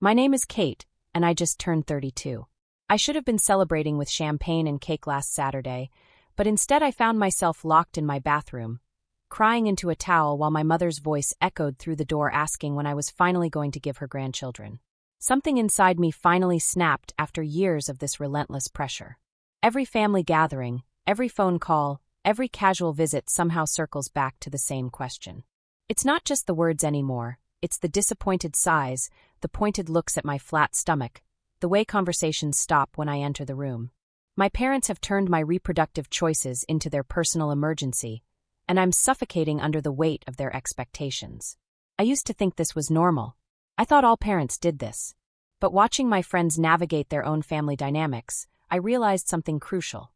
My name is Kate, and I just turned 32. I should have been celebrating with champagne and cake last Saturday, but instead I found myself locked in my bathroom, crying into a towel while my mother's voice echoed through the door asking when I was finally going to give her grandchildren. Something inside me finally snapped after years of this relentless pressure. Every family gathering, every phone call, every casual visit somehow circles back to the same question. It's not just the words anymore, it's the disappointed sighs, the pointed looks at my flat stomach, the way conversations stop when I enter the room. My parents have turned my reproductive choices into their personal emergency, and I'm suffocating under the weight of their expectations. I used to think this was normal. I thought all parents did this. But watching my friends navigate their own family dynamics, I realized something crucial.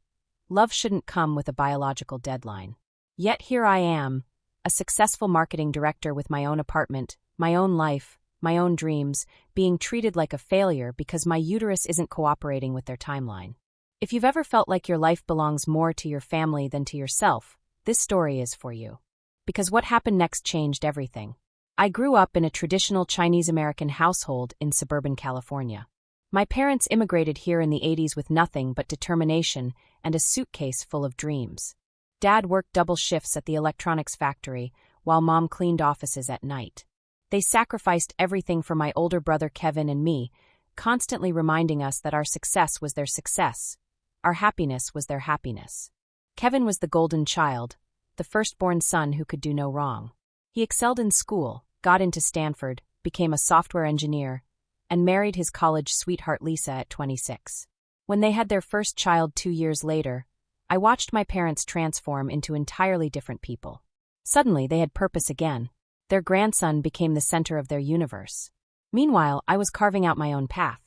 Love shouldn't come with a biological deadline. Yet here I am, a successful marketing director with my own apartment, my own life, my own dreams, being treated like a failure because my uterus isn't cooperating with their timeline. If you've ever felt like your life belongs more to your family than to yourself, this story is for you. Because what happened next changed everything. I grew up in a traditional Chinese-American household in suburban California. My parents immigrated here in the 80s with nothing but determination and a suitcase full of dreams. Dad worked double shifts at the electronics factory, while Mom cleaned offices at night. They sacrificed everything for my older brother Kevin and me, constantly reminding us that our success was their success. Our happiness was their happiness. Kevin was the golden child, the firstborn son who could do no wrong. He excelled in school, got into Stanford, became a software engineer, and married his college sweetheart Lisa at 26. When they had their first child 2 years later, I watched my parents transform into entirely different people. Suddenly, they had purpose again. Their grandson became the center of their universe. Meanwhile, I was carving out my own path.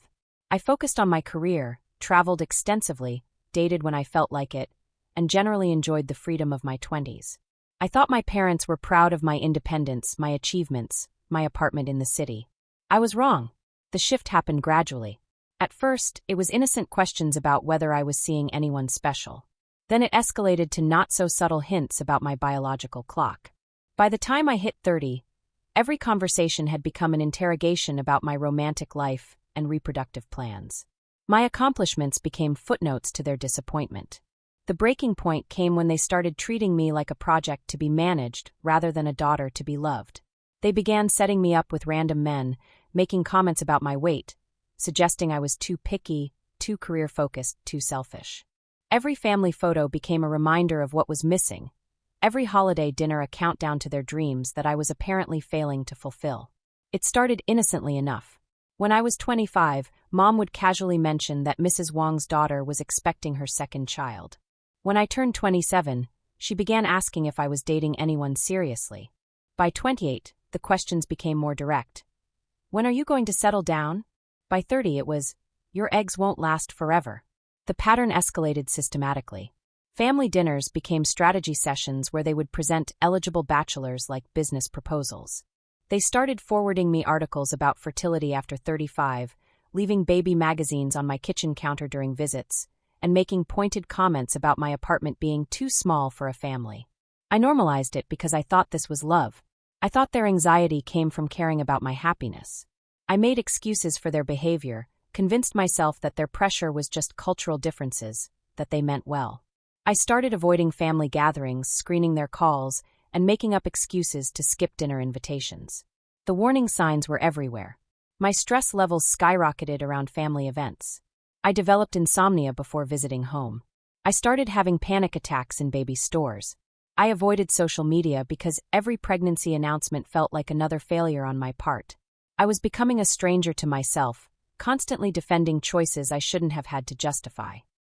I focused on my career, traveled extensively, dated when I felt like it, and generally enjoyed the freedom of my 20s. I thought my parents were proud of my independence, my achievements, my apartment in the city. I was wrong. The shift happened gradually. At first, it was innocent questions about whether I was seeing anyone special. Then it escalated to not-so-subtle hints about my biological clock. By the time I hit 30, every conversation had become an interrogation about my romantic life and reproductive plans. My accomplishments became footnotes to their disappointment. The breaking point came when they started treating me like a project to be managed rather than a daughter to be loved. They began setting me up with random men, making comments about my weight, suggesting I was too picky, too career-focused, too selfish. Every family photo became a reminder of what was missing. Every holiday dinner a countdown to their dreams that I was apparently failing to fulfill. It started innocently enough. When I was 25, Mom would casually mention that Mrs. Wong's daughter was expecting her second child. When I turned 27, she began asking if I was dating anyone seriously. By 28, the questions became more direct. When are you going to settle down? By 30, it was, your eggs won't last forever. The pattern escalated systematically. Family dinners became strategy sessions where they would present eligible bachelors like business proposals. They started forwarding me articles about fertility after 35, leaving baby magazines on my kitchen counter during visits, and making pointed comments about my apartment being too small for a family. I normalized it because I thought this was love. I thought their anxiety came from caring about my happiness. I made excuses for their behavior, convinced myself that their pressure was just cultural differences, that they meant well. I started avoiding family gatherings, screening their calls, and making up excuses to skip dinner invitations. The warning signs were everywhere. My stress levels skyrocketed around family events. I developed insomnia before visiting home. I started having panic attacks in baby stores. I avoided social media because every pregnancy announcement felt like another failure on my part. I was becoming a stranger to myself, constantly defending choices I shouldn't have had to justify.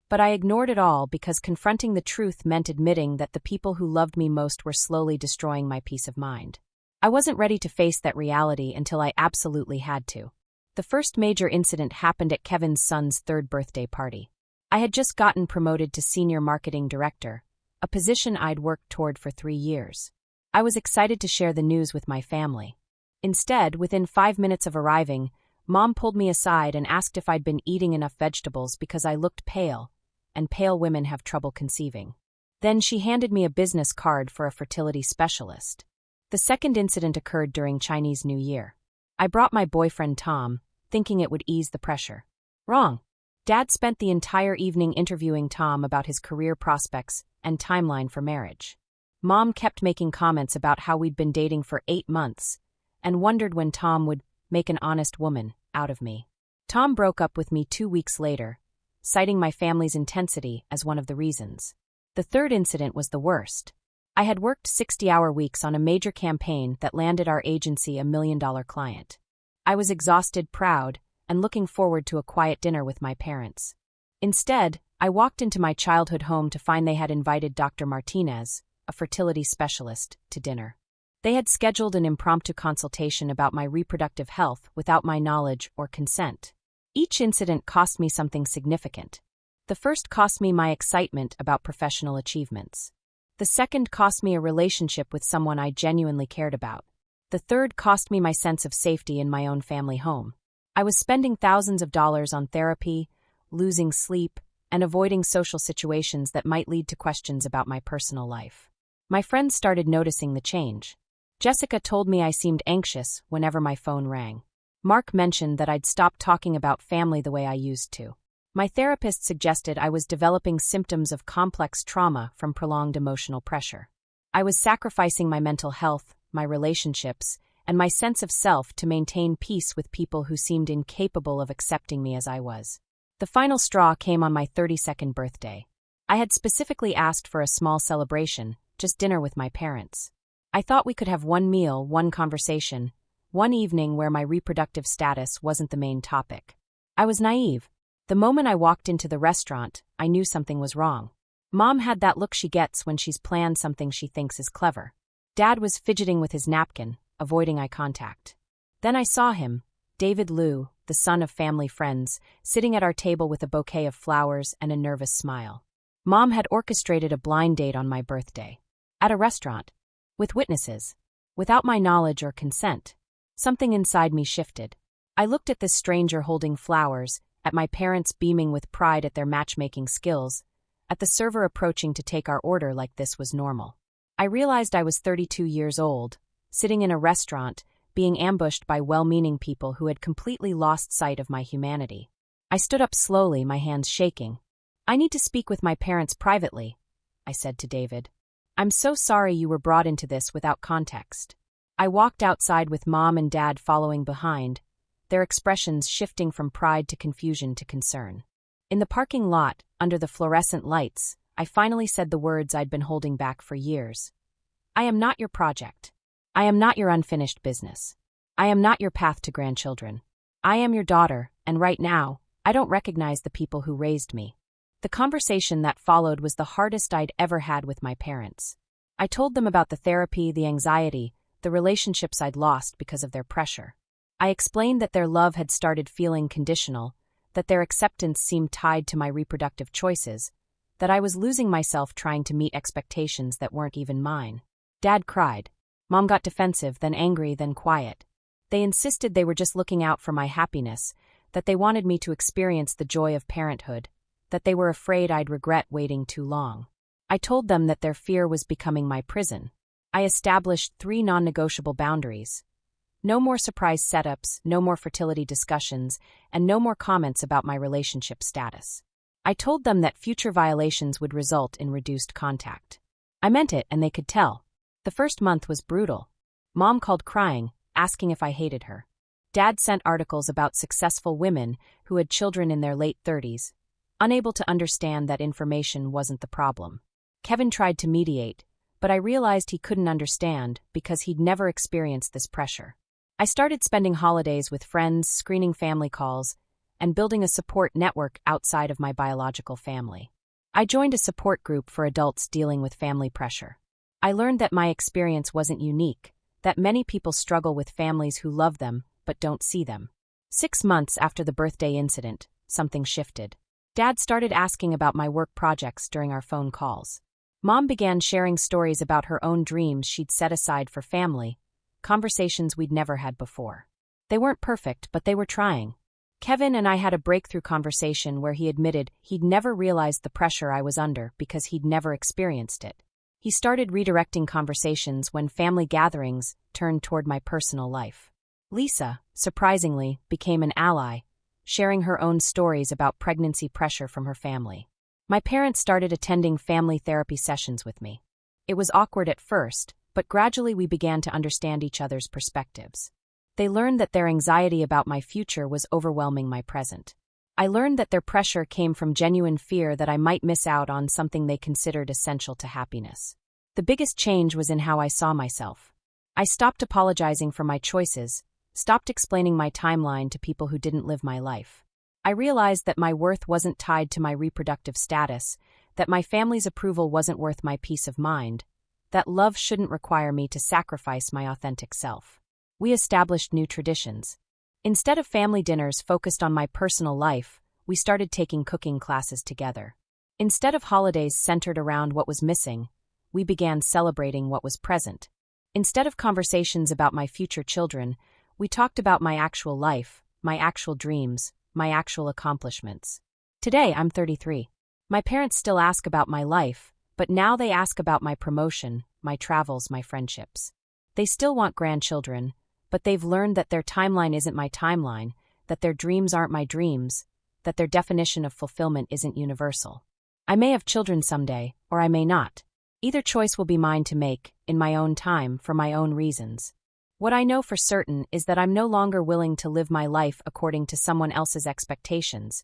But I ignored it all because confronting the truth meant admitting that the people who loved me most were slowly destroying my peace of mind. I wasn't ready to face that reality until I absolutely had to. The first major incident happened at Kevin's son's 3rd birthday party. I had just gotten promoted to senior marketing director, a position I'd worked toward for 3 years. I was excited to share the news with my family. Instead, within 5 minutes of arriving, Mom pulled me aside and asked if I'd been eating enough vegetables because I looked pale, and pale women have trouble conceiving. Then she handed me a business card for a fertility specialist. The second incident occurred during Chinese New Year. I brought my boyfriend Tom, thinking it would ease the pressure. Wrong. Dad spent the entire evening interviewing Tom about his career prospects and timeline for marriage. Mom kept making comments about how we'd been dating for 8 months and wondered when Tom would make an honest woman out of me. Tom broke up with me 2 weeks later, citing my family's intensity as one of the reasons. The third incident was the worst. I had worked 60-hour weeks on a major campaign that landed our agency a $1 million client. I was exhausted, proud, and looking forward to a quiet dinner with my parents. Instead, I walked into my childhood home to find they had invited Dr. Martinez, a fertility specialist, to dinner. They had scheduled an impromptu consultation about my reproductive health without my knowledge or consent. Each incident cost me something significant. The first cost me my excitement about professional achievements. The second cost me a relationship with someone I genuinely cared about. The third cost me my sense of safety in my own family home. I was spending thousands of dollars on therapy, losing sleep, and avoiding social situations that might lead to questions about my personal life. My friends started noticing the change. Jessica told me I seemed anxious whenever my phone rang. Mark mentioned that I'd stopped talking about family the way I used to. My therapist suggested I was developing symptoms of complex trauma from prolonged emotional pressure. I was sacrificing my mental health, my relationships, and my sense of self to maintain peace with people who seemed incapable of accepting me as I was. The final straw came on my 32nd birthday. I had specifically asked for a small celebration, just dinner with my parents. I thought we could have one meal, one conversation, one evening where my reproductive status wasn't the main topic. I was naive. The moment I walked into the restaurant, I knew something was wrong. Mom had that look she gets when she's planned something she thinks is clever. Dad was fidgeting with his napkin, avoiding eye contact. Then I saw him, David Liu, the son of family friends, sitting at our table with a bouquet of flowers and a nervous smile. Mom had orchestrated a blind date on my birthday. At a restaurant. With witnesses. Without my knowledge or consent. Something inside me shifted. I looked at this stranger holding flowers, at my parents beaming with pride at their matchmaking skills, at the server approaching to take our order like this was normal. I realized I was 32 years old, sitting in a restaurant, being ambushed by well-meaning people who had completely lost sight of my humanity. I stood up slowly, my hands shaking. "I need to speak with my parents privately," I said to David. "I'm so sorry you were brought into this without context." I walked outside with Mom and Dad following behind, their expressions shifting from pride to confusion to concern. In the parking lot, under the fluorescent lights, I finally said the words I'd been holding back for years. "I am not your project. I am not your unfinished business. I am not your path to grandchildren. I am your daughter, and right now, I don't recognize the people who raised me." The conversation that followed was the hardest I'd ever had with my parents. I told them about the therapy, the anxiety, the relationships I'd lost because of their pressure. I explained that their love had started feeling conditional, that their acceptance seemed tied to my reproductive choices, that I was losing myself trying to meet expectations that weren't even mine. Dad cried. Mom got defensive, then angry, then quiet. They insisted they were just looking out for my happiness, that they wanted me to experience the joy of parenthood, that they were afraid I'd regret waiting too long. I told them that their fear was becoming my prison. I established 3 non-negotiable boundaries. No more surprise setups, no more fertility discussions, and no more comments about my relationship status. I told them that future violations would result in reduced contact. I meant it, and they could tell. The first month was brutal. Mom called crying, asking if I hated her. Dad sent articles about successful women who had children in their late 30s, unable to understand that information wasn't the problem. Kevin tried to mediate, but I realized he couldn't understand because he'd never experienced this pressure. I started spending holidays with friends, screening family calls, and building a support network outside of my biological family. I joined a support group for adults dealing with family pressure. I learned that my experience wasn't unique, that many people struggle with families who love them but don't see them. 6 months after the birthday incident, something shifted. Dad started asking about my work projects during our phone calls. Mom began sharing stories about her own dreams she'd set aside for family, conversations we'd never had before. They weren't perfect, but they were trying. Kevin and I had a breakthrough conversation where he admitted he'd never realized the pressure I was under because he'd never experienced it. He started redirecting conversations when family gatherings turned toward my personal life. Lisa, surprisingly, became an ally, sharing her own stories about pregnancy pressure from her family. My parents started attending family therapy sessions with me. It was awkward at first, but gradually we began to understand each other's perspectives. They learned that their anxiety about my future was overwhelming my present. I learned that their pressure came from genuine fear that I might miss out on something they considered essential to happiness. The biggest change was in how I saw myself. I stopped apologizing for my choices, stopped explaining my timeline to people who didn't live my life. I realized that my worth wasn't tied to my reproductive status, that my family's approval wasn't worth my peace of mind, that love shouldn't require me to sacrifice my authentic self. We established new traditions. Instead of family dinners focused on my personal life, we started taking cooking classes together. Instead of holidays centered around what was missing, we began celebrating what was present. Instead of conversations about my future children, we talked about my actual life, my actual dreams, my actual accomplishments. Today, I'm 33. My parents still ask about my life, but now they ask about my promotion, my travels, my friendships. They still want grandchildren, but they've learned that their timeline isn't my timeline, that their dreams aren't my dreams, that their definition of fulfillment isn't universal. I may have children someday, or I may not. Either choice will be mine to make, in my own time, for my own reasons. What I know for certain is that I'm no longer willing to live my life according to someone else's expectations,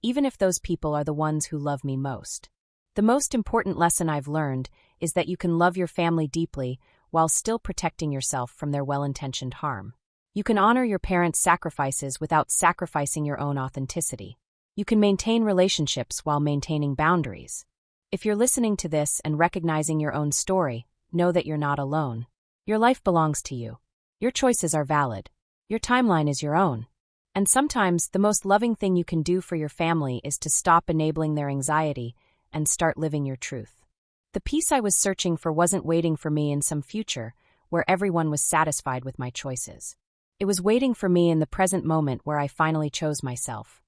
even if those people are the ones who love me most. The most important lesson I've learned is that you can love your family deeply while still protecting yourself from their well-intentioned harm. You can honor your parents' sacrifices without sacrificing your own authenticity. You can maintain relationships while maintaining boundaries. If you're listening to this and recognizing your own story, know that you're not alone. Your life belongs to you. Your choices are valid. Your timeline is your own. And sometimes the most loving thing you can do for your family is to stop enabling their anxiety and start living your truth. The peace I was searching for wasn't waiting for me in some future where everyone was satisfied with my choices. It was waiting for me in the present moment where I finally chose myself.